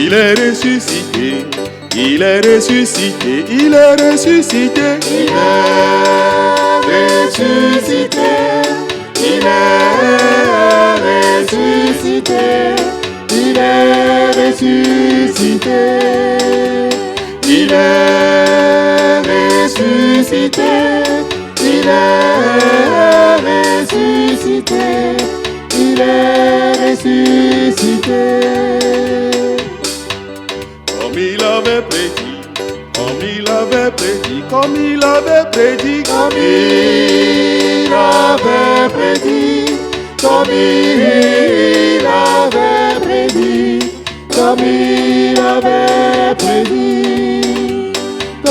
il est ressuscité, il est ressuscité, il est ressuscité, il est ressuscité, il est ressuscité, il est ressuscité, il est ressuscité, il est ressuscité, il est ressuscité. Comme il avait prédit, comme il avait prédit, comme il avait prédit, comme il avait prédit, comme il avait prédit, comme il avait prédit,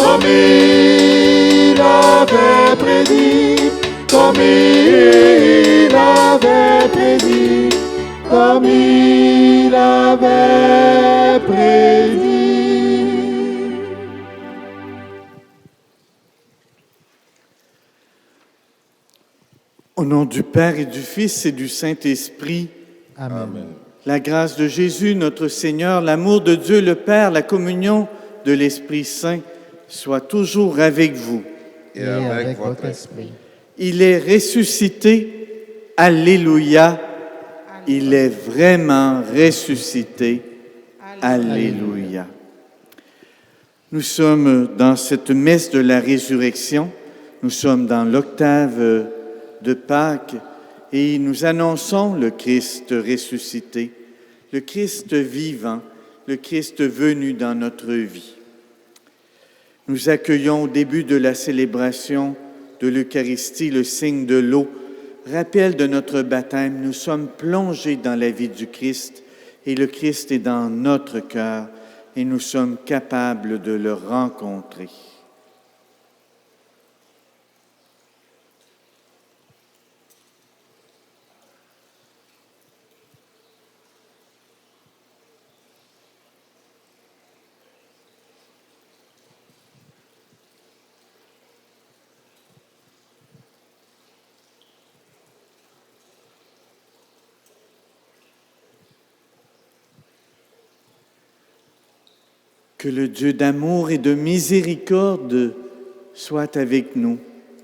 comme il avait prédit, comme il avait prédit, comme il avait prédit. Au nom du Père et du Fils et du Saint-Esprit, Amen. la grâce de Jésus, notre Seigneur, l'amour de Dieu le Père, la communion de l'Esprit Saint soit toujours avec vous. Et avec votre esprit. Il est ressuscité, alléluia. Il est vraiment ressuscité, alléluia. Nous sommes dans cette messe de la résurrection, nous sommes dans l'octave de Pâques et nous annonçons le Christ ressuscité, le Christ vivant, le Christ venu dans notre vie. Nous accueillons au début de la célébration de l'Eucharistie le signe de l'eau, rappel de notre baptême. Nous sommes plongés dans la vie du Christ et le Christ est dans notre cœur et nous sommes capables de le rencontrer. Que le Dieu d'amour et de miséricorde soit avec nous.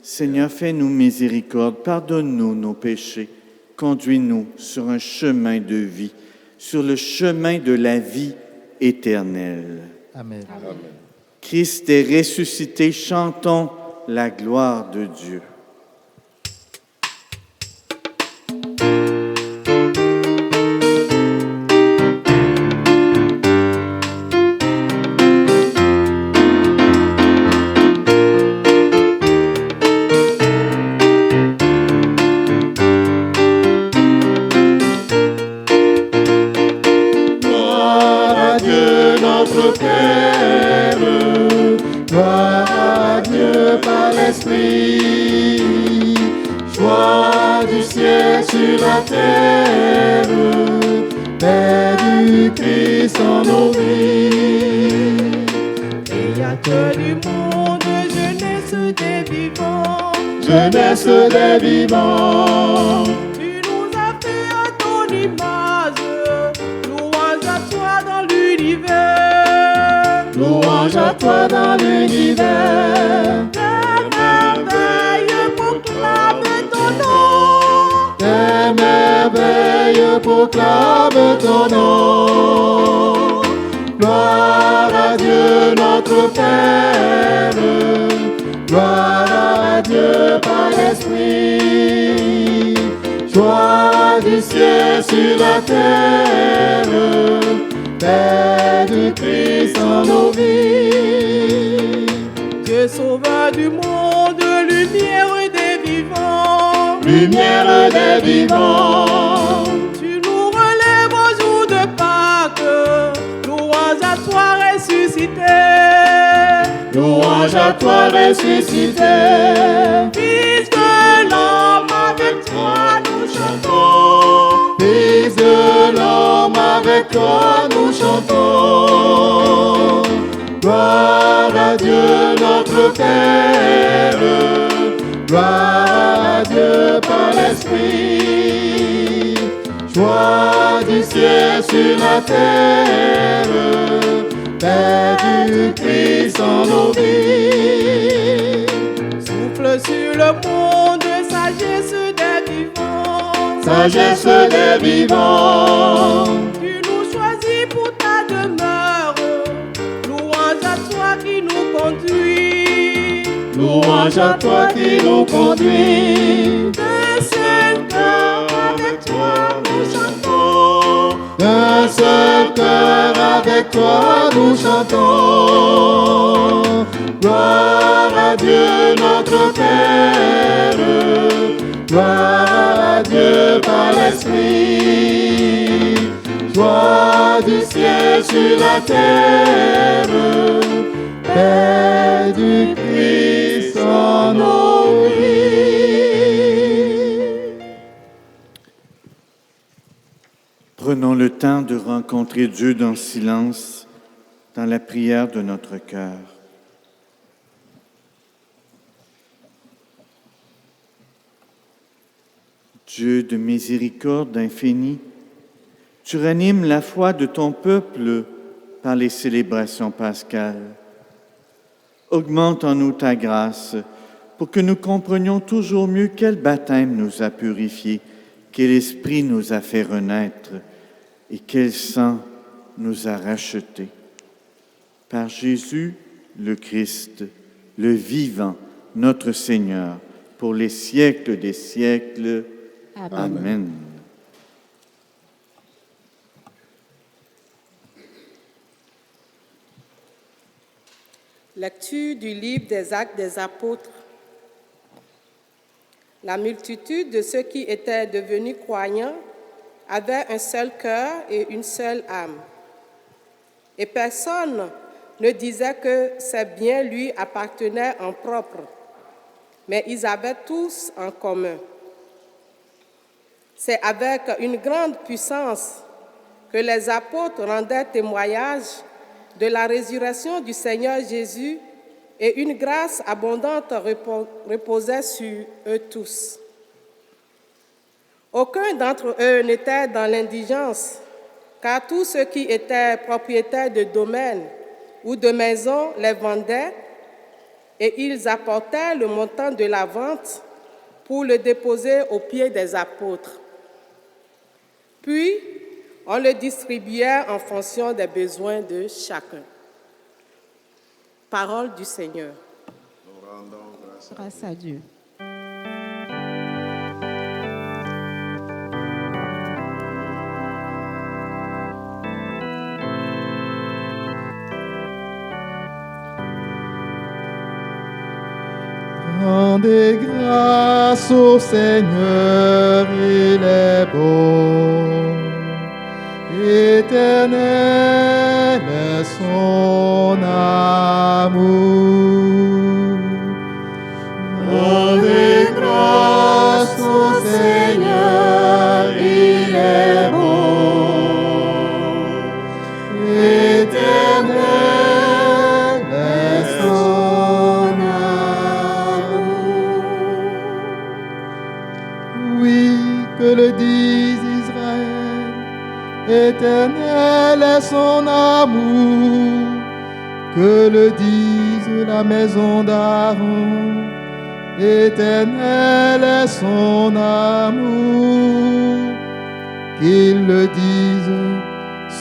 Seigneur, fais-nous miséricorde, pardonne-nous nos péchés, conduis-nous sur un chemin de vie, sur le chemin de la vie éternelle. Amen. Amen. Christ est ressuscité, chantons la gloire de Dieu. Sur la terre, Père du Christ en nos vies. Créateur du monde, jeunesse des vivants, Jeunesse des vivants, tu nous as fait à ton image, louange à toi dans l'univers, louange à toi dans l'univers. tes merveilles proclament ton nom. Tes merveilles proclament ton nom. Gloire à Dieu notre Père, gloire à Dieu par l'Esprit. Joie du ciel sur la terre, Père du Christ en nos vies. Dieu sauveur du monde, lumière des vivants, Lumière des vivants, tu nous relèves au jour de Pâques, louange à toi ressuscité. louange à toi ressuscité. Fils de l'homme, avec toi nous chantons. Fils de l'homme, avec toi nous chantons. Gloire à Dieu notre Père, gloire à Dieu par l'Esprit. Joie Joie du ciel sur la terre, paix du Christ en nos vies. Souffle sur le monde, sagesse des vivants. Sagesse des vivants. Tu nous choisis pour ta demeure. Louange à toi qui nous conduit. Louange à toi qui nous conduit. D'un seul cœur avec toi nous chantons. D'un seul cœur avec toi nous chantons. Gloire à Dieu notre Père. Gloire à Dieu par l'Esprit. Joie du ciel sur la terre. Paix du Christ en nos vies. Prenons le temps de rencontrer Dieu dans le silence, dans la prière de notre cœur. Dieu de miséricorde infinie, tu ranimes la foi de ton peuple par les célébrations pascales. Augmente en nous ta grâce pour que nous comprenions toujours mieux quel baptême nous a purifiés, quel esprit nous a fait renaître et quel sang nous a rachetés. Par Jésus, le Christ, le vivant, notre Seigneur, pour les siècles des siècles. Amen. Lecture du livre des Actes des Apôtres. La multitude de ceux qui étaient devenus croyants avait un seul cœur et une seule âme. Et personne ne disait que ses biens lui appartenaient en propre, mais ils avaient tous en commun. C'est avec une grande puissance que les apôtres rendaient témoignage de la résurrection du Seigneur Jésus, et une grâce abondante reposait sur eux tous. Aucun d'entre eux n'était dans l'indigence, car tous ceux qui étaient propriétaires de domaines ou de maisons les vendaient, et ils apportaient le montant de la vente pour le déposer aux pieds des apôtres. Puis, on le distribuait en fonction des besoins de chacun. Parole du Seigneur. Nous rendons Grâce à Dieu. Rendez grâce au Seigneur, il est bon. Éternel est son amour. Rendez grâce au Seigneur, il est bon. Éternel est son amour. Oui, que le dise Israël, éternel est son amour, que le dise la maison d'Aaron, éternel est son amour, qu'ils le disent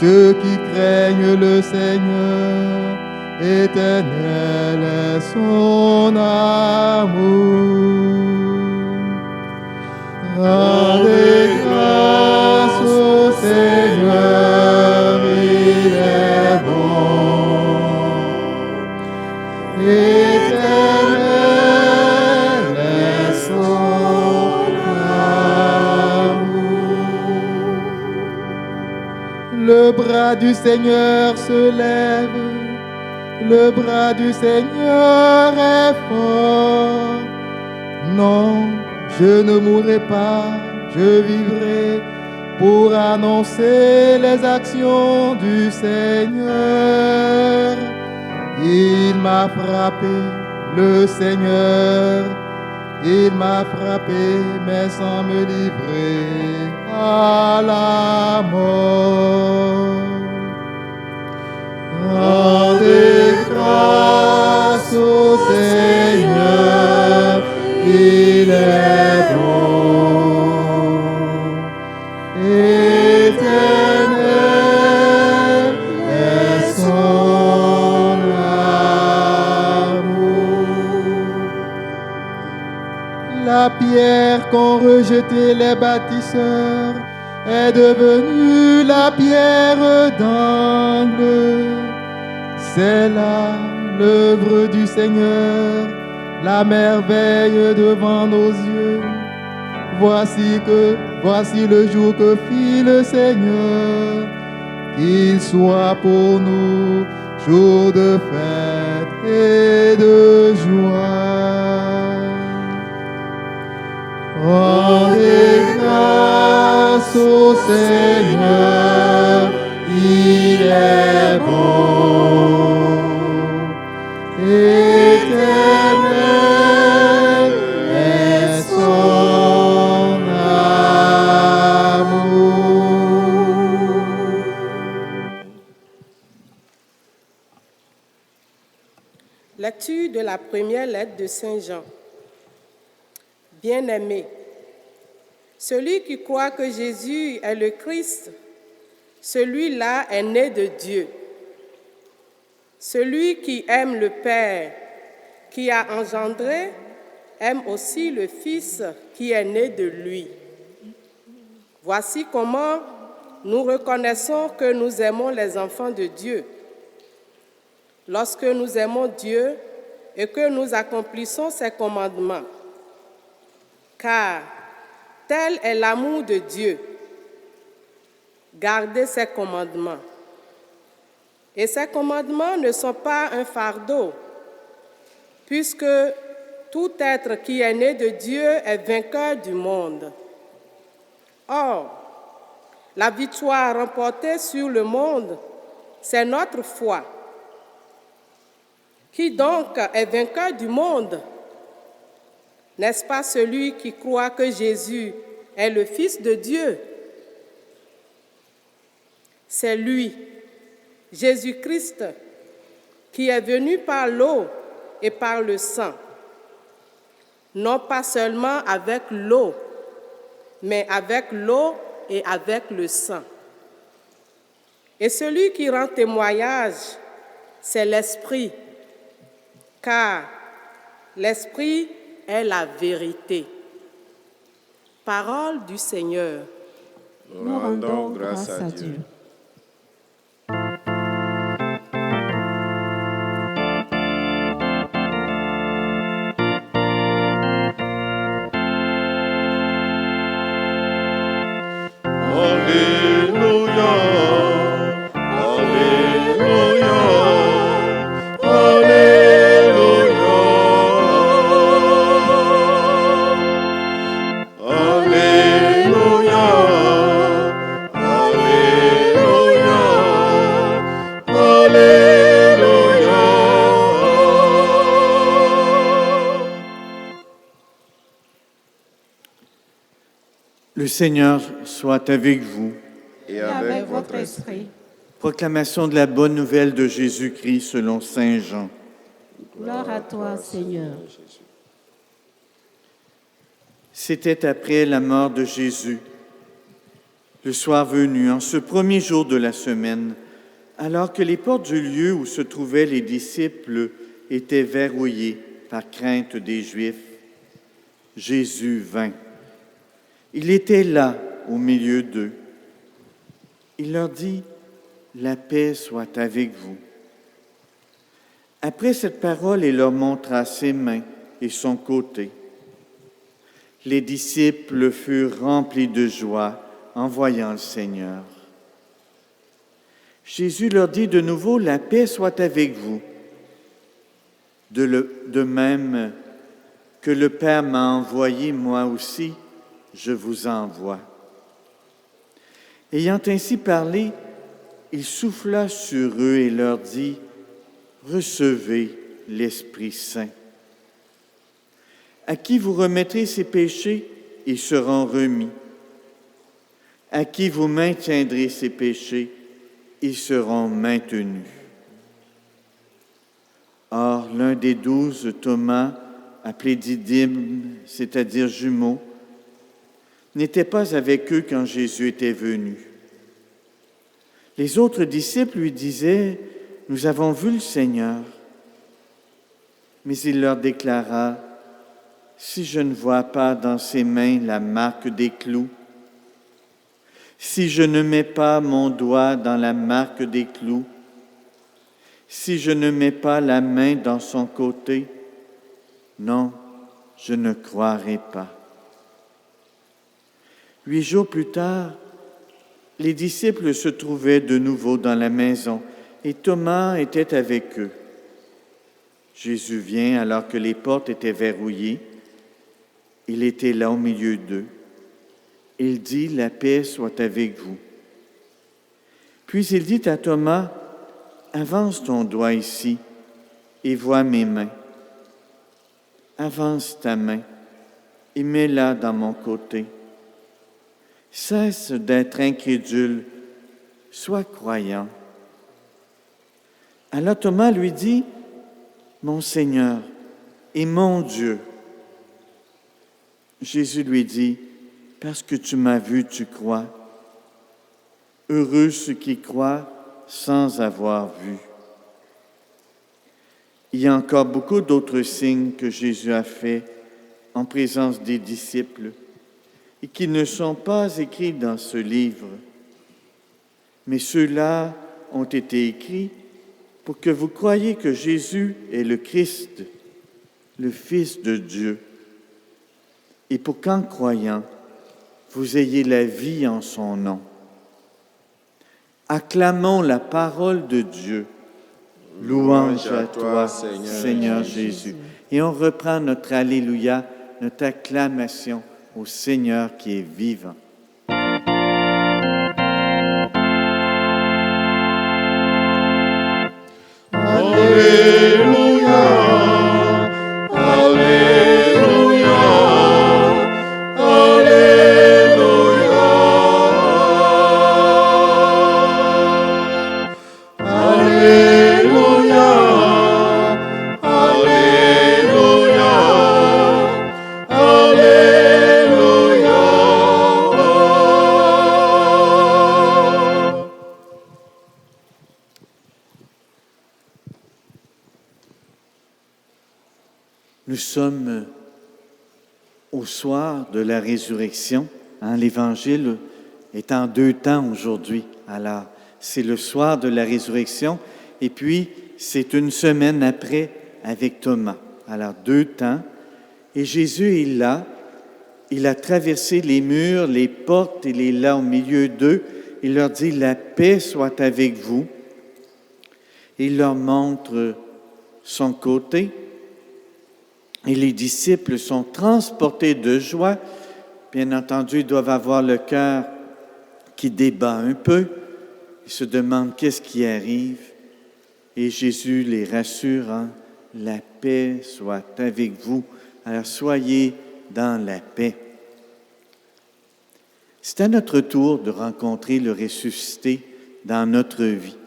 ceux qui craignent le Seigneur, éternel est son amour. Rendez grâce au Seigneur, il est bon. Éternel est son amour. Le bras du Seigneur se lève, le bras du Seigneur est fort. Non, je ne mourrai pas, je vivrai pour annoncer les actions du Seigneur. Il m'a frappé, le Seigneur, il m'a frappé, mais sans me livrer à la la mort. Rendez grâce au Seigneur, il est bon. Éternel est son amour. La pierre qu'ont rejetée les bâtisseurs est devenue la pierre d'angle. C'est là l'œuvre du Seigneur, la merveille devant nos yeux. Voici le jour que fit le Seigneur, qu'il soit pour nous jour de fête et de joie. Rendez grâce au Seigneur, il est bon. Éternel est son amour. Lecture de la première lettre de Saint Jean. Bien-aimés, celui qui croit que Jésus est le Christ, celui-là est né de Dieu. Celui qui aime le Père, qui a engendré, aime aussi le Fils qui est né de lui. Voici comment nous reconnaissons que nous aimons les enfants de Dieu. Lorsque nous aimons Dieu et que nous accomplissons ses commandements. Car tel est l'amour de Dieu, garder ses commandements. Et ces commandements ne sont pas un fardeau, puisque tout être qui est né de Dieu est vainqueur du monde. Or, la victoire remportée sur le monde, c'est notre foi. Qui donc est vainqueur du monde? N'est-ce pas celui qui croit que Jésus est le Fils de Dieu? C'est lui, Jésus-Christ, qui est venu par l'eau et par le sang, non pas seulement avec l'eau, mais avec l'eau et avec le sang. Et celui qui rend témoignage, c'est l'Esprit, car l'Esprit est la vérité. Parole du Seigneur. Nous rendons grâce à Dieu. Alléluia, Alléluia, Alléluia, Alléluia, Alléluia, Alléluia. Le Seigneur soit avec vous. Et avec votre esprit. Proclamation de la bonne nouvelle de Jésus-Christ selon Saint Jean. Gloire à toi, Seigneur. C'était après la mort de Jésus, le soir venu, en ce premier jour de la semaine, alors que les portes du lieu où se trouvaient les disciples étaient verrouillées par crainte des Juifs. Jésus vint. Il était là, au milieu d'eux. Il leur dit, « La paix soit avec vous. » Après cette parole, il leur montra ses mains et son côté. Les disciples furent remplis de joie en voyant le Seigneur. Jésus leur dit de nouveau, « La paix soit avec vous. » De même que le Père m'a envoyé, moi aussi, je vous envoie. Ayant ainsi parlé, il souffla sur eux et leur dit, « Recevez l'Esprit Saint. À qui vous remettrez ses péchés, ils seront remis. à qui vous maintiendrez ses péchés, ils seront maintenus. » Or, l'un des 12, Thomas, appelé Didyme, c'est-à-dire jumeau, n'était pas avec eux quand Jésus était venu. Les autres disciples lui disaient, « Nous avons vu le Seigneur. » Mais il leur déclara, « Si je ne vois pas dans ses mains la marque des clous, si je ne mets pas mon doigt dans la marque des clous, si je ne mets pas la main dans son côté, non, je ne croirai pas. » 8 jours plus tard, les disciples se trouvaient de nouveau dans la maison et Thomas était avec eux. Jésus vient alors que les portes étaient verrouillées. Il était là au milieu d'eux. Il dit, « La paix soit avec vous. » Puis il dit à Thomas, « Avance ton doigt ici et vois mes mains. Avance ta main et mets-la dans mon côté. Cesse d'être incrédule, sois croyant. » Alors Thomas lui dit, « Mon Seigneur et mon Dieu. » Jésus lui dit, « Parce que tu m'as vu, tu crois. Heureux ceux qui croient sans avoir vu. » Il y a encore beaucoup d'autres signes que Jésus a faits en présence des disciples et qui ne sont pas écrits dans ce livre. Mais ceux-là ont été écrits pour que vous croyiez que Jésus est le Christ, le Fils de Dieu, et pour qu'en croyant, vous ayez la vie en son nom. Acclamons la parole de Dieu. Louange à toi, Seigneur Jésus. Et on reprend notre Alléluia, notre acclamation au Seigneur qui est vivant. Alléluia, Alléluia, Alléluia, Alléluia, Alléluia, Alléluia. Nous sommes au soir de la résurrection. L'Évangile est en 2 temps aujourd'hui. Alors, c'est le soir de la résurrection et puis c'est une semaine après avec Thomas. Alors, 2 temps. Et Jésus est là. Il a traversé les murs, les portes, il est là au milieu d'eux. Il leur dit « La paix soit avec vous ». Il leur montre son côté. Et les disciples sont transportés de joie. Bien entendu, ils doivent avoir le cœur qui débat un peu. Ils se demandent qu'est-ce qui arrive. Et Jésus les rassure, « La paix soit avec vous. Alors soyez dans la paix. » C'est à notre tour de rencontrer le ressuscité dans notre vie.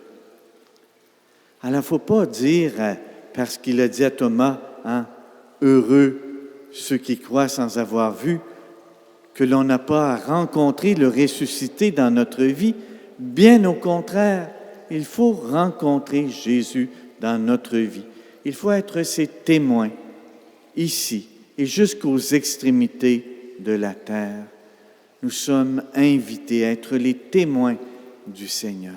Alors, il ne faut pas dire, parce qu'il a dit à Thomas, heureux ceux qui croient sans avoir vu, que l'on n'a pas à rencontrer le ressuscité dans notre vie. Bien au contraire, il faut rencontrer Jésus dans notre vie. Il faut être ses témoins, ici et jusqu'aux extrémités de la terre. Nous sommes invités à être les témoins du Seigneur.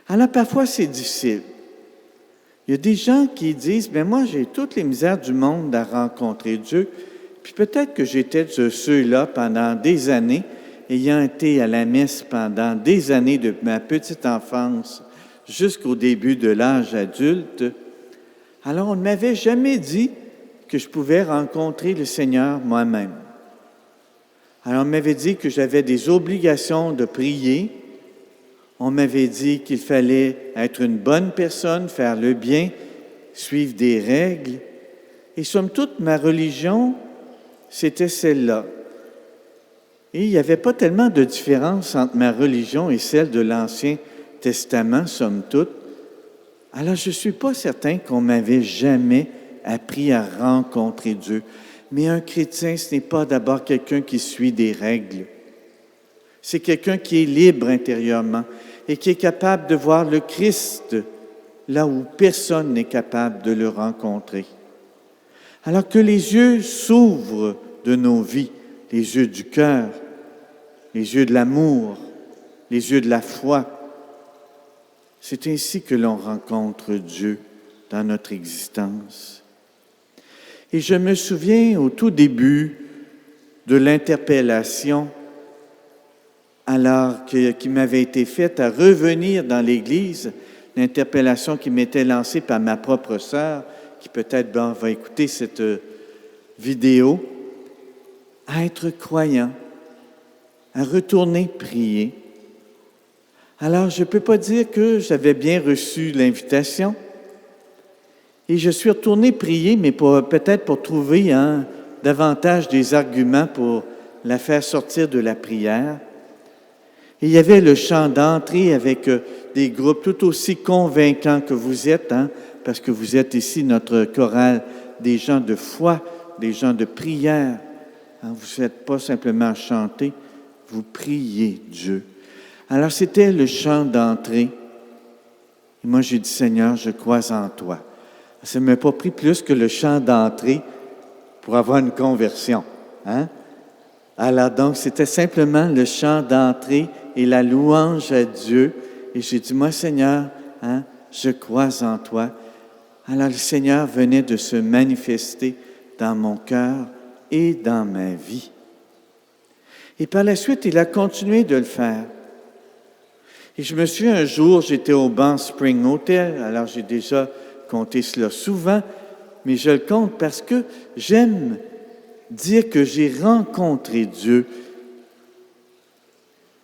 Alors parfois c'est difficile. Il y a des gens qui disent, « Bien moi j'ai toutes les misères du monde à rencontrer Dieu, puis peut-être que j'étais de ceux-là pendant des années, ayant été à la messe pendant des années de ma petite enfance jusqu'au début de l'âge adulte. Alors on ne m'avait jamais dit que je pouvais rencontrer le Seigneur moi-même. Alors on m'avait dit que j'avais des obligations de prier. On m'avait dit qu'il fallait être une bonne personne, faire le bien, suivre des règles. Et somme toute, ma religion, c'était celle-là. Et il n'y avait pas tellement de différence entre ma religion et celle de l'Ancien Testament, somme toute. Alors, je ne suis pas certain qu'on m'avait jamais appris à rencontrer Dieu. Mais un chrétien, ce n'est pas d'abord quelqu'un qui suit des règles. C'est quelqu'un qui est libre intérieurement et qui est capable de voir le Christ là où personne n'est capable de le rencontrer. Alors que les yeux s'ouvrent de nos vies, les yeux du cœur, les yeux de l'amour, les yeux de la foi, c'est ainsi que l'on rencontre Dieu dans notre existence. Et je me souviens au tout début de l'interpellation qui m'avait été faite à revenir dans l'Église, l'interpellation qui m'était lancée par ma propre sœur, qui peut-être va écouter cette vidéo, à être croyant, à retourner prier. Alors, je ne peux pas dire que j'avais bien reçu l'invitation, et je suis retourné prier, mais peut-être pour trouver davantage des arguments pour la faire sortir de la prière. Et il y avait le chant d'entrée avec des groupes tout aussi convaincants que vous êtes, parce que vous êtes ici notre chorale, des gens de foi, des gens de prière. Vous n'êtes pas simplement à chanter, vous priez Dieu. Alors c'était le chant d'entrée. Et moi j'ai dit, Seigneur, je crois en toi. Ça ne m'a pas pris plus que le chant d'entrée pour avoir une conversion. Alors donc, c'était simplement le chant d'entrée et la louange à Dieu. Et j'ai dit, moi, Seigneur, je crois en toi. Alors, le Seigneur venait de se manifester dans mon cœur et dans ma vie. Et par la suite, il a continué de le faire. Et je me souviens, un jour, j'étais au Banff Spring Hotel. Alors, j'ai déjà compté cela souvent, mais je le compte parce que j'aime dire que j'ai rencontré Dieu.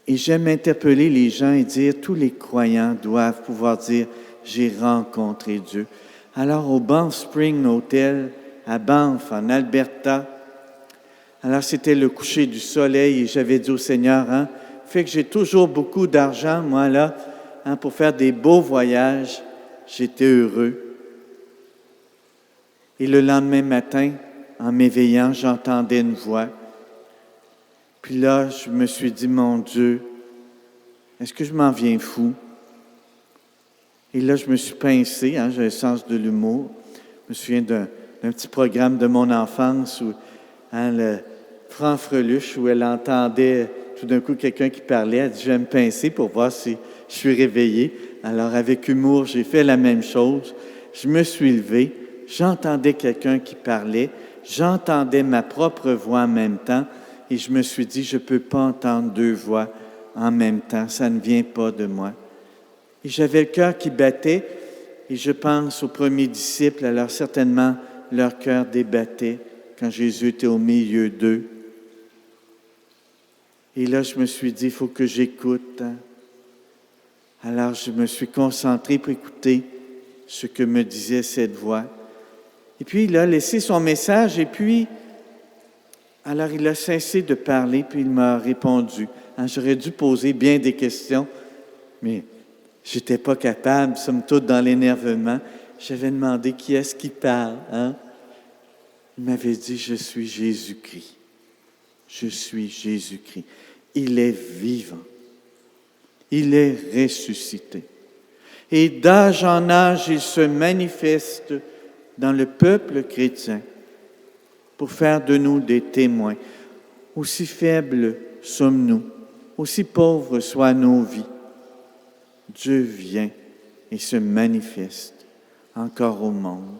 Et j'aime interpeller les gens et dire, tous les croyants doivent pouvoir dire, j'ai rencontré Dieu. Alors, au Banff Spring Hotel, à Banff, en Alberta, alors c'était le coucher du soleil et j'avais dit au Seigneur, fait que j'ai toujours beaucoup d'argent, moi, là, pour faire des beaux voyages. J'étais heureux. Et le lendemain matin, en m'éveillant, j'entendais une voix. Puis là, je me suis dit, mon Dieu, est-ce que je m'en viens fou? Et là, je me suis pincé, j'ai le sens de l'humour. Je me souviens d'un petit programme de mon enfance où le Franfreluche, où elle entendait tout d'un coup quelqu'un qui parlait. Elle dit, je vais me pincer pour voir si je suis réveillé. Alors, avec humour, j'ai fait la même chose. Je me suis levé, j'entendais quelqu'un qui parlait, j'entendais ma propre voix en même temps et je me suis dit, je ne peux pas entendre deux voix en même temps, ça ne vient pas de moi. Et j'avais le cœur qui battait et je pense aux premiers disciples, alors certainement leur cœur débattait quand Jésus était au milieu d'eux. Et là, je me suis dit, il faut que j'écoute. Alors, je me suis concentré pour écouter ce que me disait cette voix. Et puis, il a laissé son message et puis, alors il a cessé de parler, puis il m'a répondu. J'aurais dû poser bien des questions, mais je n'étais pas capable, somme toute dans l'énervement. J'avais demandé qui est-ce qui parle. Il m'avait dit, je suis Jésus-Christ. Je suis Jésus-Christ. Il est vivant. Il est ressuscité. Et d'âge en âge, il se manifeste dans le peuple chrétien pour faire de nous des témoins. Aussi faibles sommes-nous, aussi pauvres soient nos vies. Dieu vient et se manifeste encore au monde.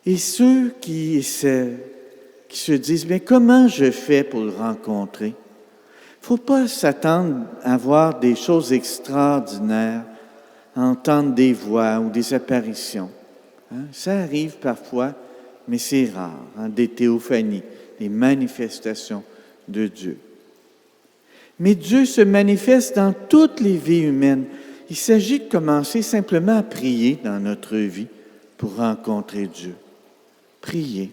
Et ceux qui se disent, mais comment je fais pour le rencontrer? Il ne faut pas s'attendre à voir des choses extraordinaires, à entendre des voix ou des apparitions. Ça arrive parfois, mais c'est rare, des théophanies, des manifestations de Dieu. Mais Dieu se manifeste dans toutes les vies humaines. Il s'agit de commencer simplement à prier dans notre vie pour rencontrer Dieu. Prier.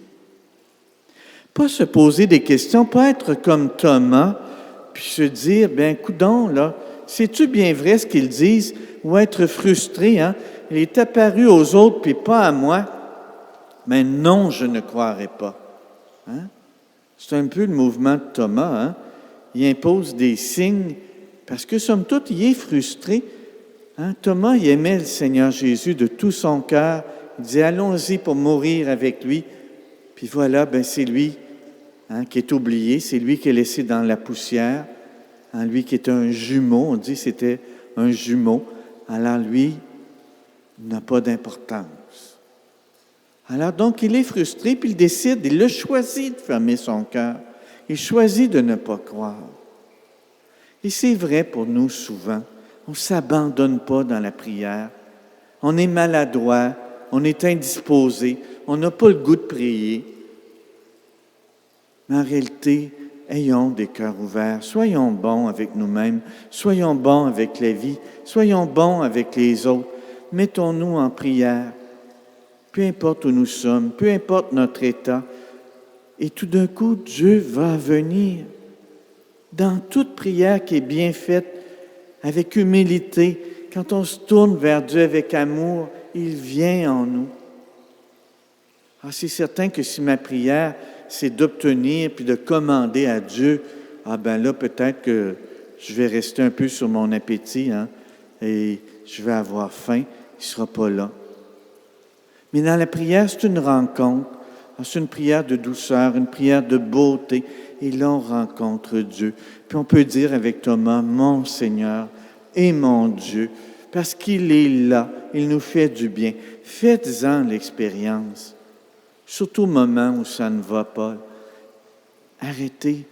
Pas se poser des questions, pas être comme Thomas, puis se dire, bien, coudonc, là, c'est-tu bien vrai ce qu'ils disent? Ou être frustré, hein? Il est apparu aux autres, puis pas à moi. Mais non, je ne croirai pas. Hein? C'est un peu le mouvement de Thomas, hein? Il impose des signes, parce que, somme toute, il est frustré. Hein? Thomas, il aimait le Seigneur Jésus de tout son cœur. Il disait, allons-y pour mourir avec lui. Puis voilà, ben c'est lui qui est oublié, c'est lui qui est laissé dans la poussière, lui qui est un jumeau, on dit que c'était un jumeau. Alors lui, n'a pas d'importance. Alors donc, il est frustré, puis il décide, il a choisi de fermer son cœur. Il choisit de ne pas croire. Et c'est vrai pour nous souvent, on ne s'abandonne pas dans la prière. On est maladroit, on est indisposé, on n'a pas le goût de prier. Mais en réalité, ayons des cœurs ouverts, soyons bons avec nous-mêmes, soyons bons avec la vie, soyons bons avec les autres. Mettons-nous en prière, peu importe où nous sommes, peu importe notre état. Et tout d'un coup, Dieu va venir. Dans toute prière qui est bien faite, avec humilité, quand on se tourne vers Dieu avec amour, il vient en nous. Alors, c'est certain que si ma prière, c'est d'obtenir puis de commander à Dieu, ben là, peut-être que je vais rester un peu sur mon appétit, et je vais avoir faim, il ne sera pas là. Mais dans la prière, c'est une rencontre. C'est une prière de douceur, une prière de beauté. Et là, on rencontre Dieu. Puis on peut dire avec Thomas, mon Seigneur et mon Dieu, parce qu'il est là, il nous fait du bien. Faites-en l'expérience. Surtout au moment où ça ne va pas. Arrêtez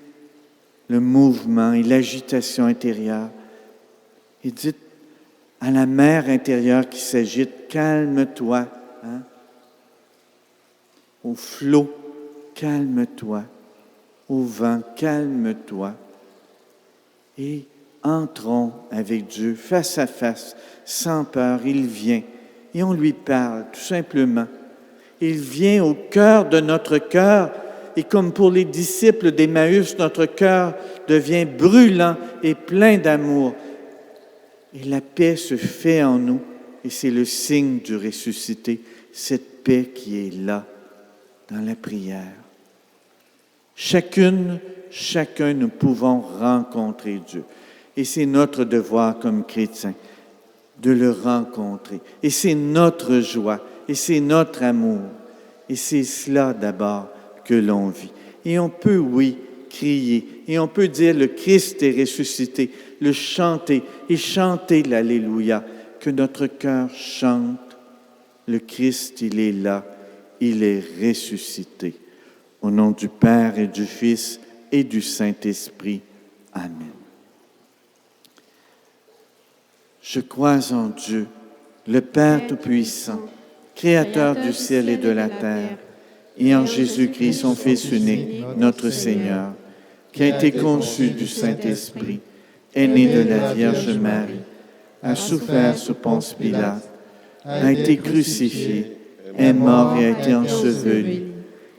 le mouvement et l'agitation intérieure. Et dites à la mer intérieure qui s'agite, calme-toi. Au flot, calme-toi. Au vent, calme-toi. Et entrons avec Dieu, face à face, sans peur. Il vient et on lui parle, tout simplement. Il vient au cœur de notre cœur et comme pour les disciples d'Emmaüs, notre cœur devient brûlant et plein d'amour. Et la paix se fait en nous et c'est le signe du ressuscité, cette paix qui est là dans la prière. Chacun, nous pouvons rencontrer Dieu. Et c'est notre devoir comme chrétiens de le rencontrer. Et c'est notre joie, et c'est notre amour. Et c'est cela d'abord que l'on vit. Et on peut, oui, crier. Et on peut dire le Christ est ressuscité, le chanter et chanter l'Alléluia. Que notre cœur chante. Le Christ, il est là. Il est ressuscité. Au nom du Père et du Fils et du Saint-Esprit. Amen. Je crois en Dieu, le Père Tout-Puissant, Créateur du ciel et de la terre, et en Jésus-Christ, son Fils unique, notre Seigneur, qui a été conçu du Saint-Esprit, est né de la Vierge Marie, a souffert sous Ponce Pilate, a été crucifié, est mort et a été enseveli,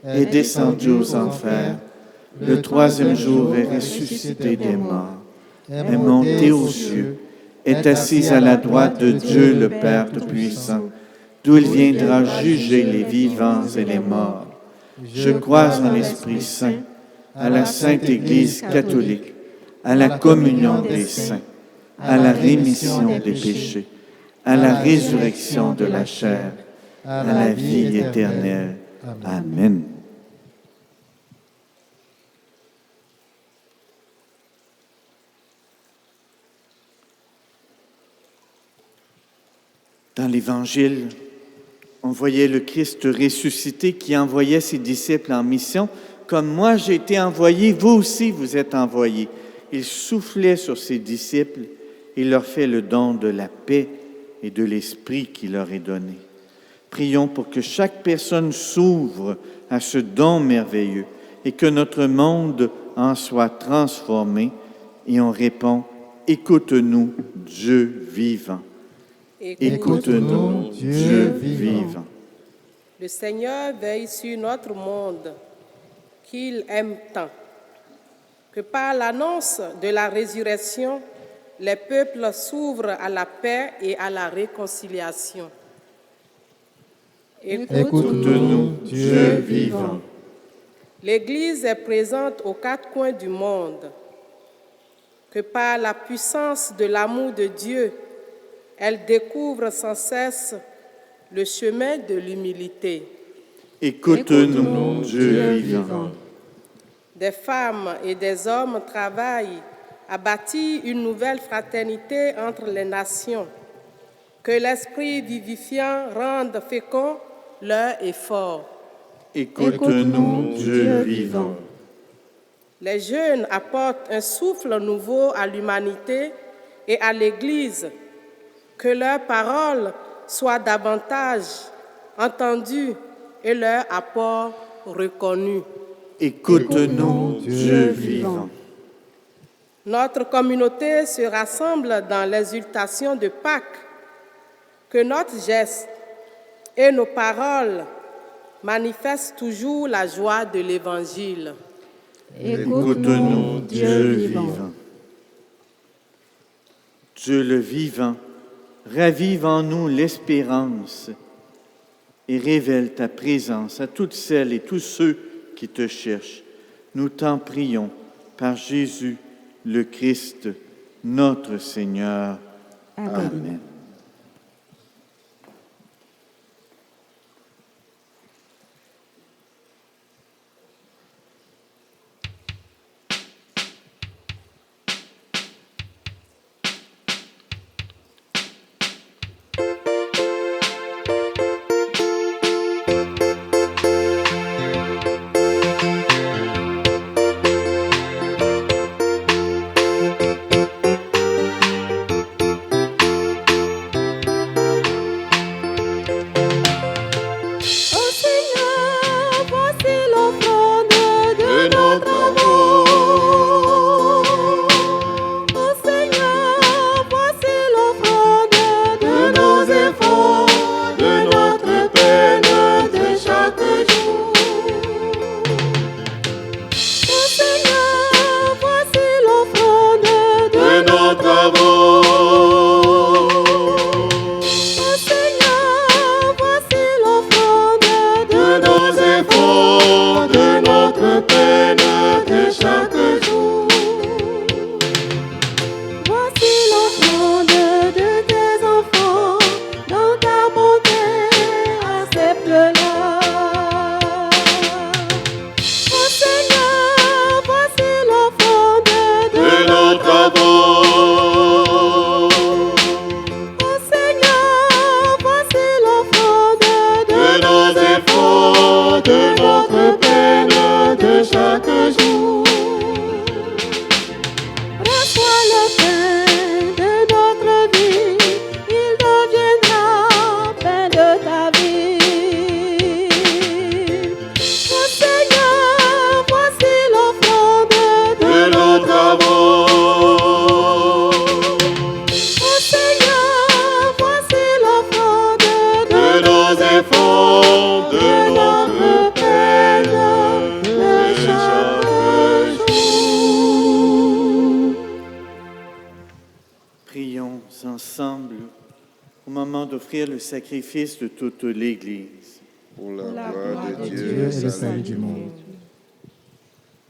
est descendu aux enfers, le troisième jour est ressuscité des morts, est monté aux cieux, est assis à la droite de Dieu le Père Tout-Puissant, d'où il viendra juger les vivants et les morts. Je crois en l'Esprit Saint, à la Sainte Église catholique, à la communion des saints, à la rémission des péchés, à la résurrection de la chair, à la vie éternelle. Amen. Dans l'Évangile, on voyait le Christ ressuscité qui envoyait ses disciples en mission. Comme moi j'ai été envoyé, vous aussi vous êtes envoyés. Il soufflait sur ses disciples et leur fait le don de la paix et de l'Esprit qui leur est donné. Prions pour que chaque personne s'ouvre à ce don merveilleux et que notre monde en soit transformé. Et on répond, écoute-nous, Dieu vivant. Écoute-nous, Dieu vivant. Le Seigneur veille sur notre monde qu'il aime tant, que par l'annonce de la résurrection, les peuples s'ouvrent à la paix et à la réconciliation. Écoute-nous, Dieu vivant. L'Église est présente aux quatre coins du monde, que par la puissance de l'amour de Dieu, elle découvre sans cesse le chemin de l'humilité. Écoute-nous, Dieu vivant. Des femmes et des hommes travaillent à bâtir une nouvelle fraternité entre les nations. Que l'Esprit vivifiant rende fécond leur effort. Écoute-nous, Dieu vivant. Les jeunes apportent un souffle nouveau à l'humanité et à l'Église. Que leurs paroles soient davantage entendues et leur apport reconnu. Écoute-nous, Dieu vivant. Notre communauté se rassemble dans l'exultation de Pâques. Que notre geste et nos paroles manifestent toujours la joie de l'Évangile. Écoute-nous, Dieu vivant. Dieu le vivant, ravive en nous l'espérance et révèle ta présence à toutes celles et tous ceux qui te cherchent. Nous t'en prions par Jésus le Christ, notre Seigneur. Amen. Le sacrifice de toute l'Église. Pour la gloire de Dieu et le salut du monde.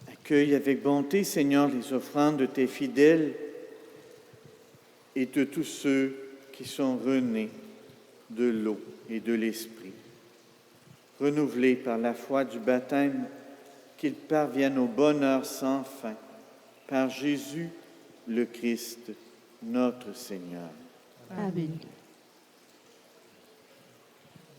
Accueille avec bonté, Seigneur, les offrandes de tes fidèles et de tous ceux qui sont renés de l'eau et de l'Esprit. Renouvelés par la foi du baptême, qu'ils parviennent au bonheur sans fin, par Jésus le Christ, notre Seigneur. Amen.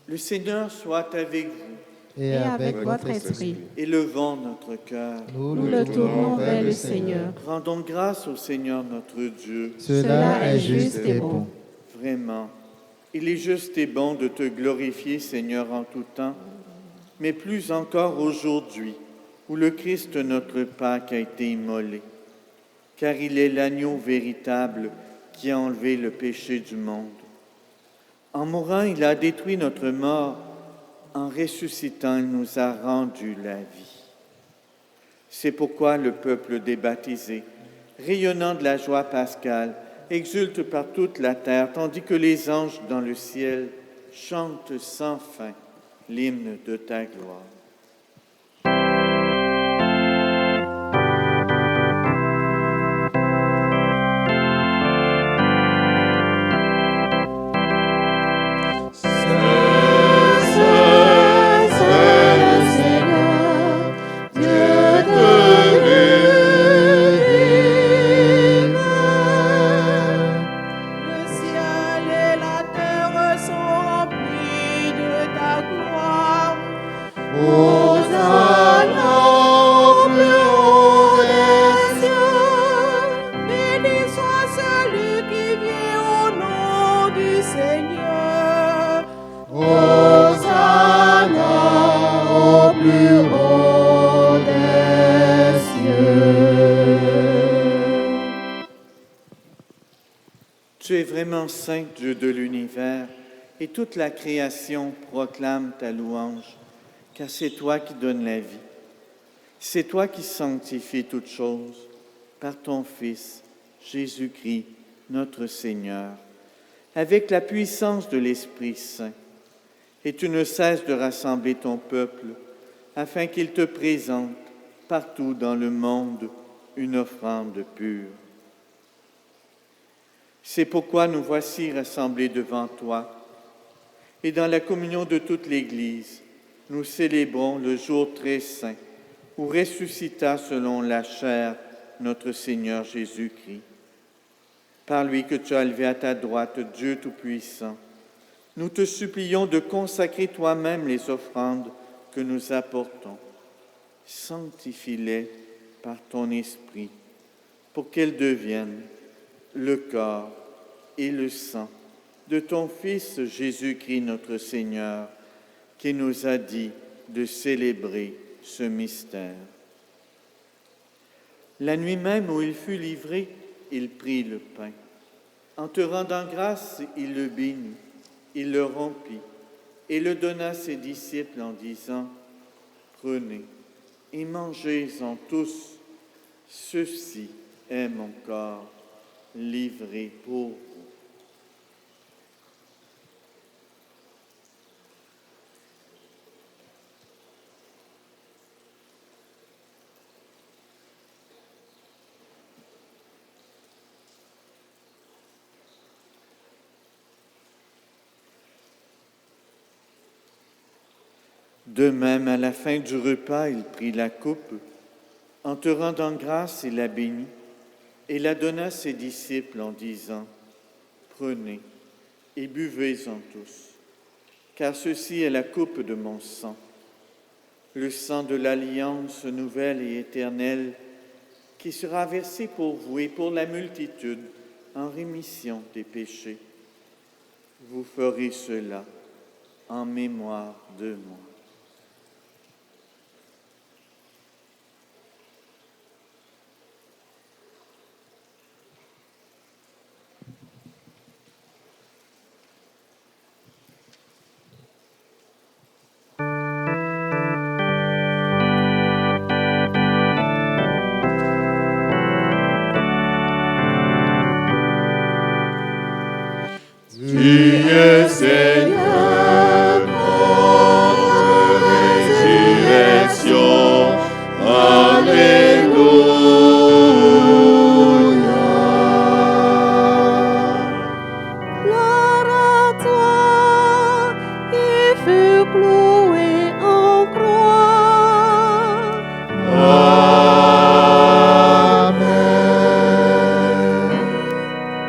Le Seigneur soit avec vous. Et avec votre esprit. Élevons notre cœur. Nous le tournons vers le Seigneur. Rendons grâce au Seigneur notre Dieu. Cela est juste et bon. Vraiment, il est juste et bon de te glorifier, Seigneur, en tout temps, mais plus encore aujourd'hui, où le Christ notre Pâque a été immolé, car il est l'agneau véritable qui a enlevé le péché du monde. En mourant, il a détruit notre mort. En ressuscitant, il nous a rendu la vie. C'est pourquoi le peuple des baptisés, rayonnant de la joie pascale, exulte par toute la terre, tandis que les anges dans le ciel chantent sans fin l'hymne de ta gloire. Le ciel et la terre sont remplis de ta gloire. Hosanna au plus haut des cieux. Béni soit celui qui vient au nom du Seigneur. Hosanna au plus haut des cieux. Tu es vraiment saint, Dieu de l'univers, et toute la création proclame ta louange, car c'est toi qui donnes la vie. C'est toi qui sanctifies toutes choses par ton Fils, Jésus-Christ, notre Seigneur, avec la puissance de l'Esprit Saint. Et tu ne cesses de rassembler ton peuple, afin qu'il te présente partout dans le monde une offrande pure. C'est pourquoi nous voici rassemblés devant toi, et dans la communion de toute l'Église, nous célébrons le jour très saint où ressuscita selon la chair notre Seigneur Jésus-Christ. Par lui que tu as élevé à ta droite, Dieu Tout-Puissant, nous te supplions de consacrer toi-même les offrandes que nous apportons. Sanctifie-les par ton Esprit, pour qu'elles deviennent le corps et le sang de ton Fils Jésus-Christ notre Seigneur, qui nous a dit de célébrer ce mystère. La nuit même où il fut livré, il prit le pain. En te rendant grâce, il le bénit, il le rompit et le donna à ses disciples en disant : « Prenez et mangez-en tous, ceci est mon corps livré pour vous. » De même, à la fin du repas, il prit la coupe. En te rendant grâce, il la bénit et la donna à ses disciples en disant : « Prenez et buvez-en tous, car ceci est la coupe de mon sang, le sang de l'alliance nouvelle et éternelle qui sera versé pour vous et pour la multitude en rémission des péchés. Vous ferez cela en mémoire de moi. » Tu es Seigneur, notre résurrection. Alléluia. Gloire à toi qui fut cloué en croix. Amen.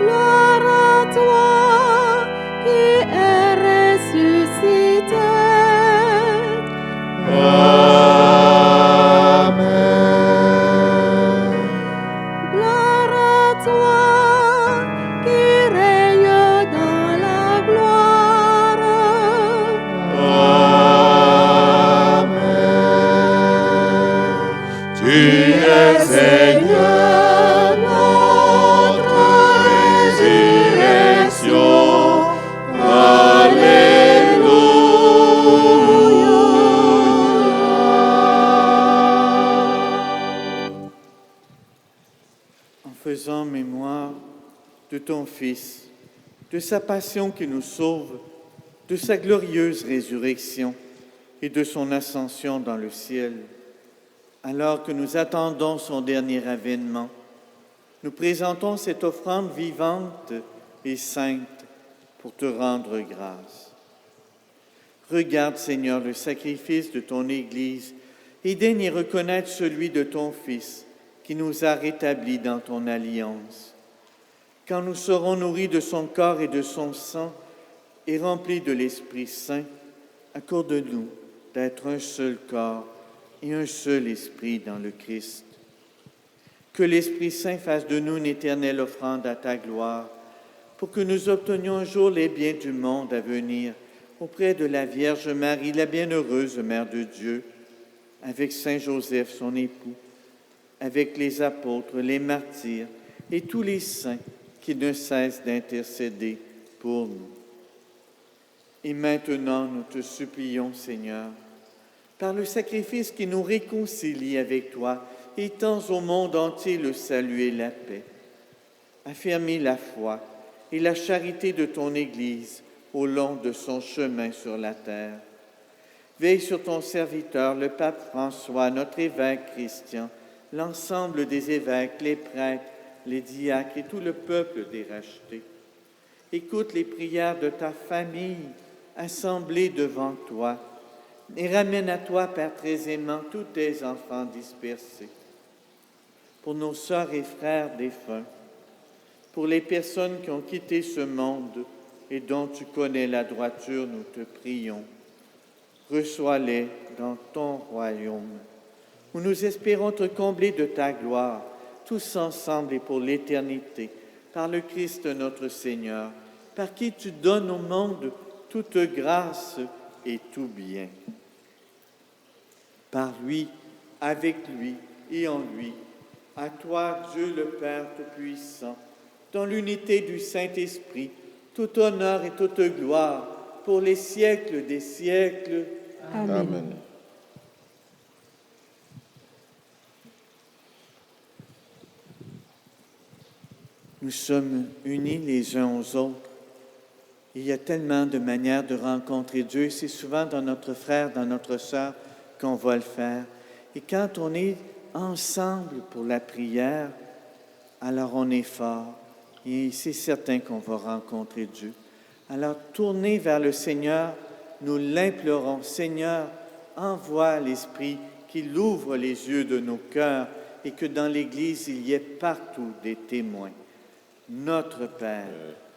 Gloire à toi qui mémoire de ton Fils, de sa passion qui nous sauve, de sa glorieuse résurrection et de son ascension dans le ciel. Alors que nous attendons son dernier avènement, nous présentons cette offrande vivante et sainte pour te rendre grâce. Regarde, Seigneur, le sacrifice de ton Église et daigne y reconnaître celui de ton Fils qui nous a rétablis dans ton alliance. Quand nous serons nourris de son corps et de son sang et remplis de l'Esprit Saint, accorde-nous d'être un seul corps et un seul esprit dans le Christ. Que l'Esprit Saint fasse de nous une éternelle offrande à ta gloire, pour que nous obtenions un jour les biens du monde à venir auprès de la Vierge Marie, la bienheureuse Mère de Dieu, avec Saint Joseph, son époux, avec les apôtres, les martyrs et tous les saints qui ne cessent d'intercéder pour nous. Et maintenant, nous te supplions, Seigneur, par le sacrifice qui nous réconcilie avec toi, étends au monde entier le salut et la paix. Affermis la foi et la charité de ton Église au long de son chemin sur la terre. Veille sur ton serviteur, le pape François, notre évêque Christian, l'ensemble des évêques, les prêtres, les diacres et tout le peuple des rachetés. Écoute les prières de ta famille assemblée devant toi et ramène à toi, Père très aimant, tous tes enfants dispersés. Pour nos sœurs et frères défunts, pour les personnes qui ont quitté ce monde et dont tu connais la droiture, nous te prions. Reçois-les dans ton royaume, où nous espérons te combler de ta gloire, tous ensemble et pour l'éternité, par le Christ notre Seigneur, par qui tu donnes au monde toute grâce et tout bien. Par lui, avec lui et en lui, à toi, Dieu le Père Tout-Puissant, dans l'unité du Saint-Esprit, tout honneur et toute gloire pour les siècles des siècles. Amen. Nous sommes unis les uns aux autres. Il y a tellement de manières de rencontrer Dieu. C'est souvent dans notre frère, dans notre sœur qu'on va le faire. Et quand on est ensemble pour la prière, alors on est fort. Et c'est certain qu'on va rencontrer Dieu. Alors tournez vers le Seigneur, nous l'implorons. Seigneur, envoie l'Esprit qu'il ouvre les yeux de nos cœurs et que dans l'Église, il y ait partout des témoins. Notre Père,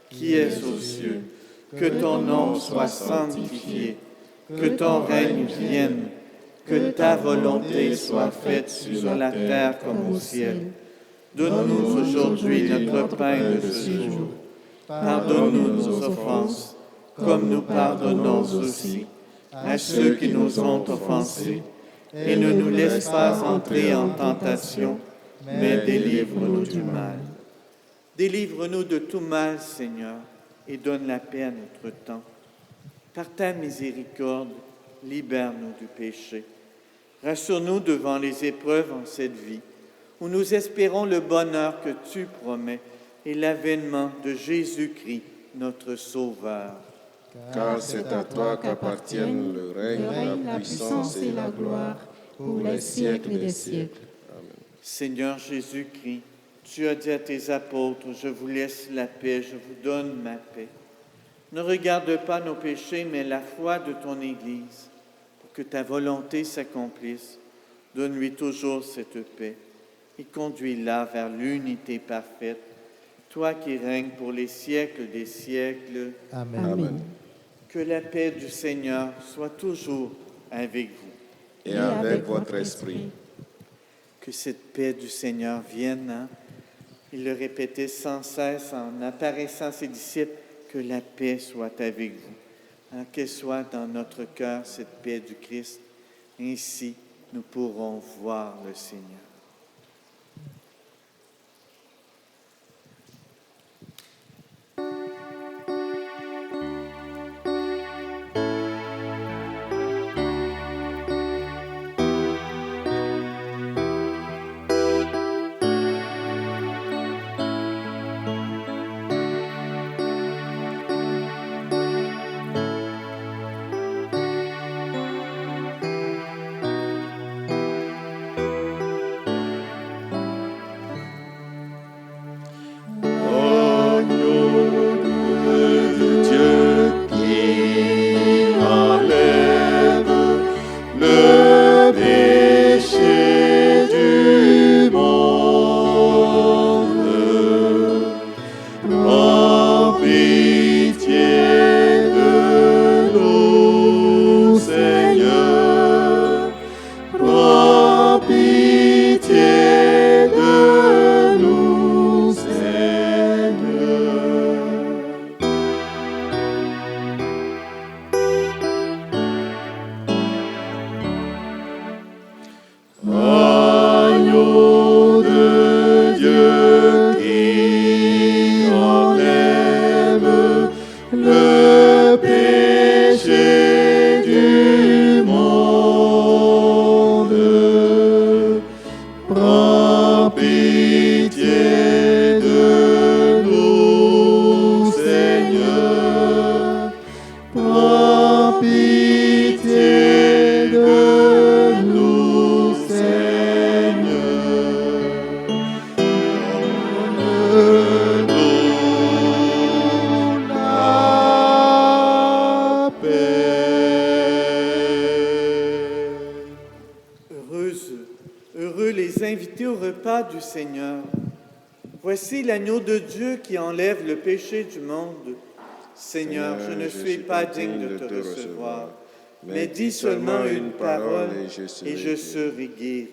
qui es aux cieux, que ton nom soit sanctifié, que ton règne vienne, que ta volonté soit faite sur la terre comme au ciel. Donne-nous aujourd'hui notre pain de ce jour. Pardonne-nous nos offenses, comme nous pardonnons aussi à ceux qui nous ont offensés. Et ne nous laisse pas entrer en tentation, mais délivre-nous du mal. Délivre-nous de tout mal, Seigneur, et donne la paix à notre temps. Par ta miséricorde, libère-nous du péché. Rassure-nous devant les épreuves en cette vie, où nous espérons le bonheur que tu promets et l'avènement de Jésus-Christ, notre Sauveur. Car c'est à toi qu'appartiennent le règne, la puissance et la gloire pour les siècles des siècles. Seigneur Jésus-Christ, tu as dit à tes apôtres, je vous laisse la paix, je vous donne ma paix. Ne regarde pas nos péchés, mais la foi de ton Église, pour que ta volonté s'accomplisse. Donne-lui toujours cette paix et conduis-la vers l'unité parfaite, toi qui règnes pour les siècles des siècles. Amen. Amen. Que la paix du Seigneur soit toujours avec vous. Et avec votre esprit. Que cette paix du Seigneur vienne. Il le répétait sans cesse en apparaissant à ses disciples, que la paix soit avec vous. Alors qu'elle soit dans notre cœur, cette paix du Christ. Ainsi, nous pourrons voir le Seigneur. repas du Seigneur. Voici l'agneau de Dieu qui enlève le péché du monde. Seigneur, je ne suis pas digne de te recevoir, mais dis seulement une parole et je serai guéri.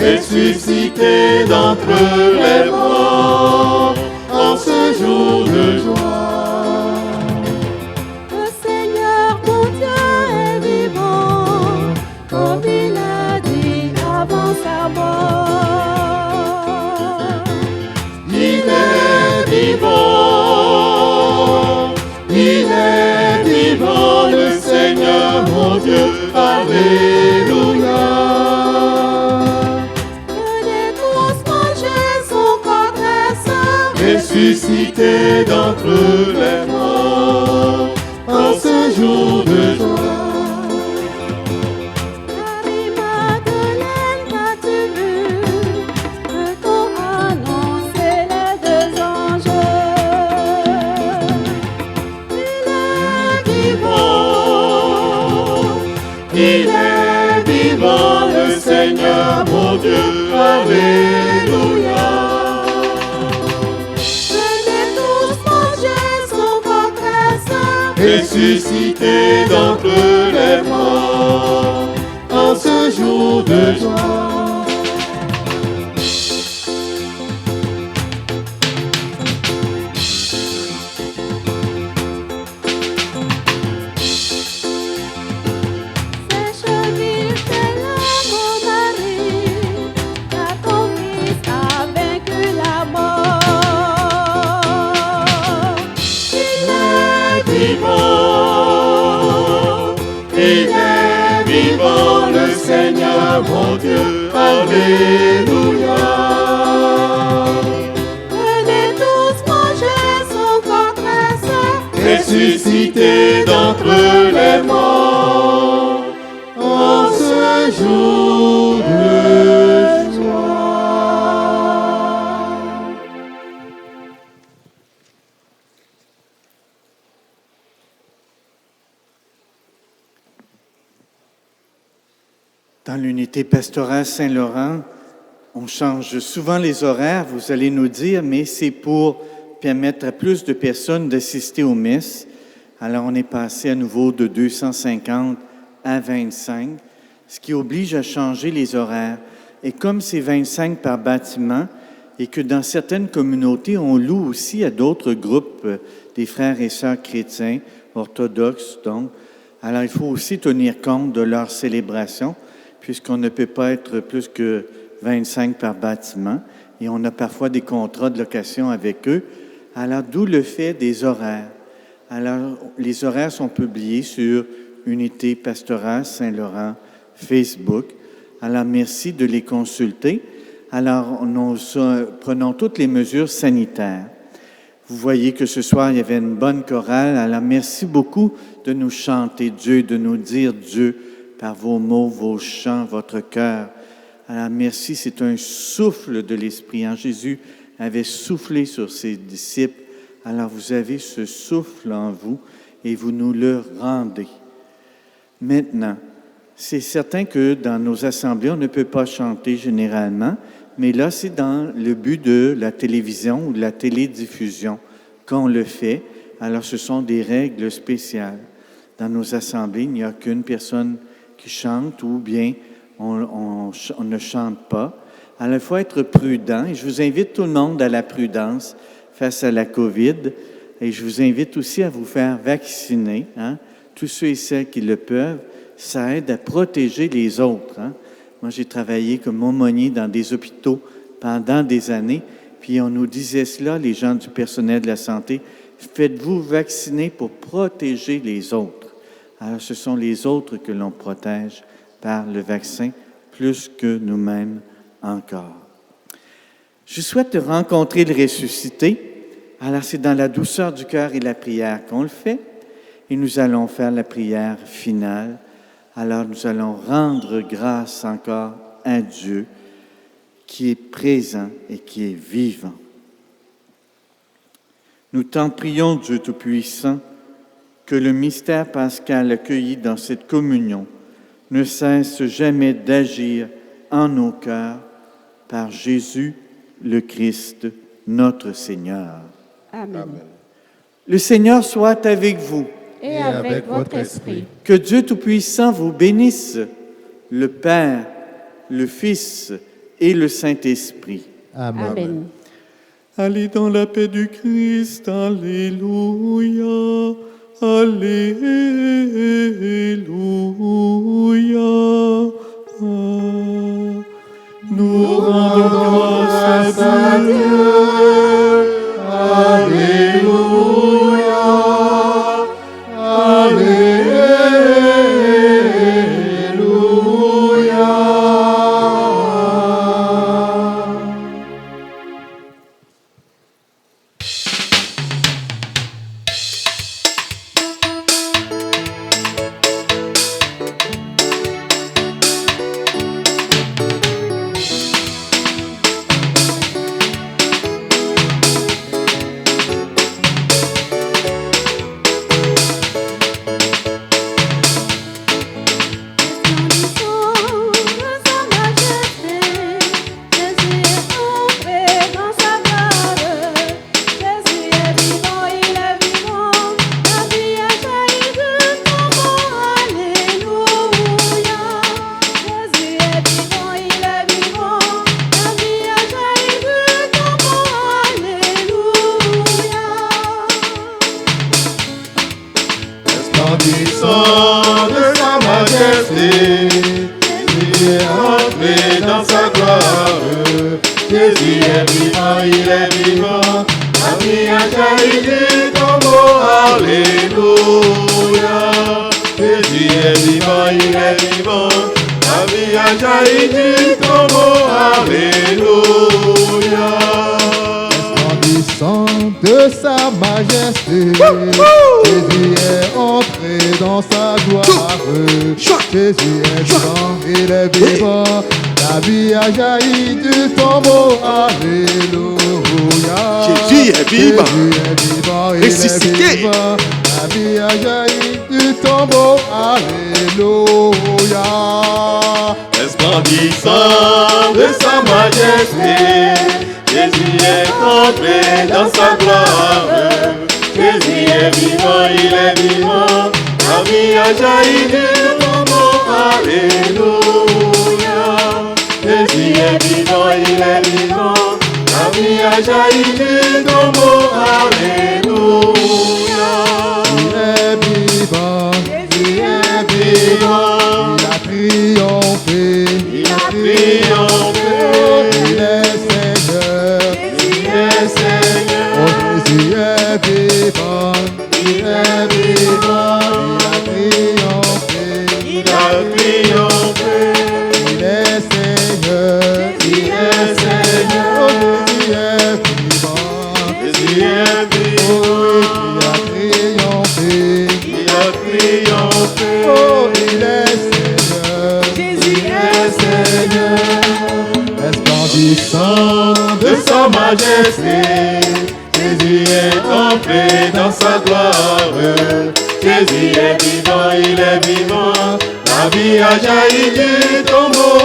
Ressuscité d'entre les morts en ce jour de joie. Le Seigneur mon Dieu est vivant, comme il a dit avant sa mort. Il est vivant, le Seigneur mon Dieu, alléluia. Ressuscité d'entre les morts en ce jour de joie. Marie-Madeleine, qu'as-tu vu que t'ont annoncé les deux anges? Il est vivant, le Seigneur mon Dieu, alléluia. Ressuscité d'entre les morts en ce jour de joie. Sèche-lui tes larmes, Marie, car ton Fils a vaincu la mort. Il est vivant, le Seigneur mon Dieu, alléluia. Venez tous manger son corps très saint, Ressuscité d'entre les morts en ce jour de joie. Dans l'unité pastorale Saint-Laurent, On change souvent les horaires, vous allez nous dire, mais c'est pour permettre à plus de personnes d'assister aux messes. Alors, on est passé à nouveau de 250 à 25, ce qui oblige à changer les horaires. Et comme c'est 25 par bâtiment, et que dans certaines communautés, on loue aussi à d'autres groupes, des frères et sœurs chrétiens, orthodoxes, donc, alors il faut aussi tenir compte de leur célébration, puisqu'on ne peut pas être plus que 25 par bâtiment, et on a parfois des contrats de location avec eux. Alors, d'où le fait des horaires. Alors, les horaires sont publiés sur Unité Pastorale Saint-Laurent Facebook. Alors, merci de les consulter. Alors, nous prenons toutes les mesures sanitaires. Vous voyez que ce soir, il y avait une bonne chorale. Alors, merci beaucoup de nous chanter Dieu, de nous dire Dieu par vos mots, vos chants, votre cœur. Alors, merci, c'est un souffle de l'Esprit. Jésus avait soufflé sur ses disciples. Alors, vous avez ce souffle en vous et vous nous le rendez. Maintenant, c'est certain que dans nos assemblées, on ne peut pas chanter généralement, mais là, c'est dans le but de la télévision ou de la télédiffusion qu'on le fait. Alors, ce sont des règles spéciales. Dans nos assemblées, il n'y a qu'une personne qui chante ou bien on ne chante pas. Alors, il faut être prudent et je vous invite tout le monde à la prudence face à la COVID et je vous invite aussi à vous faire vacciner. Tous ceux et celles qui le peuvent, ça aide à protéger les autres. Moi, j'ai travaillé comme aumônier dans des hôpitaux pendant des années, puis on nous disait cela, les gens du personnel de la santé, faites-vous vacciner pour protéger les autres. Alors, ce sont les autres que l'on protège par le vaccin, plus que nous-mêmes encore. Je souhaite rencontrer le ressuscité. Alors, c'est dans la douceur du cœur et la prière qu'on le fait. Et nous allons faire la prière finale. Alors, nous allons rendre grâce encore à Dieu qui est présent et qui est vivant. Nous t'en prions, Dieu Tout-Puissant, que le mystère pascal accueilli dans cette communion ne cesse jamais d'agir en nos cœurs par Jésus le Christ, notre Seigneur. Amen. Le Seigneur soit avec vous. Et avec votre esprit. Que Dieu Tout-Puissant vous bénisse, le Père, le Fils et le Saint-Esprit. Amen. Amen. Allez dans la paix du Christ. Alléluia. Alléluia. Nous rendons grâce à Dieu. Alléluia. Resplendissant de sa majesté, Jésus est entré dans sa gloire. Jésus est vivant, il est vivant. La vie a jailli du tombeau, alléluia. Jésus est vivant, il est vivant. La vie a jailli du tombeau, alléluia. Resplendissant de sa majesté, Jésus est entré dans sa gloire. Jésus est vivant, il est vivant. La vie a jailli du tombeau, alléluia. Jésus est vivant. Jésus est vivant, il Ressuscité. est vivant. La vie a jailli du tombeau, alléluia. Resplendissant de sa majesté, Jésus est entré dans sa gloire. Jésus est vivant, il est vivant. La vie a jailli du tombeau, alléluia. Jésus est vivant, il est vivant. La vie a jailli du tombeau, alléluia. Il est vivant, Jésus est vivant. il a triomphé, Il a triomphé. il est Seigneur. Il est Seigneur. Oh, Jésus est vivant, Il est vivant. il a triomphé, Il a triomphé. il est Seigneur. Il est Seigneur. Oh, Jésus est vivant, Jésus est vivant. oh, il a triomphé. Il a triomphé. Oh, il est Seigneur, Jésus Il est Seigneur. resplendissant De sa majesté, Jésus est entré dans sa gloire. Jésus est vivant, il est vivant. La vie a jailli du tombeau,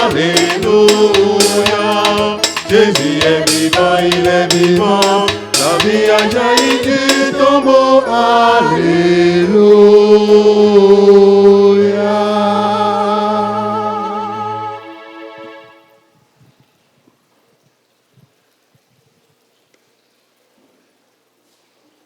alléluia. Jésus est vivant, il est vivant. La vie a jailli du tombeau, alléluia.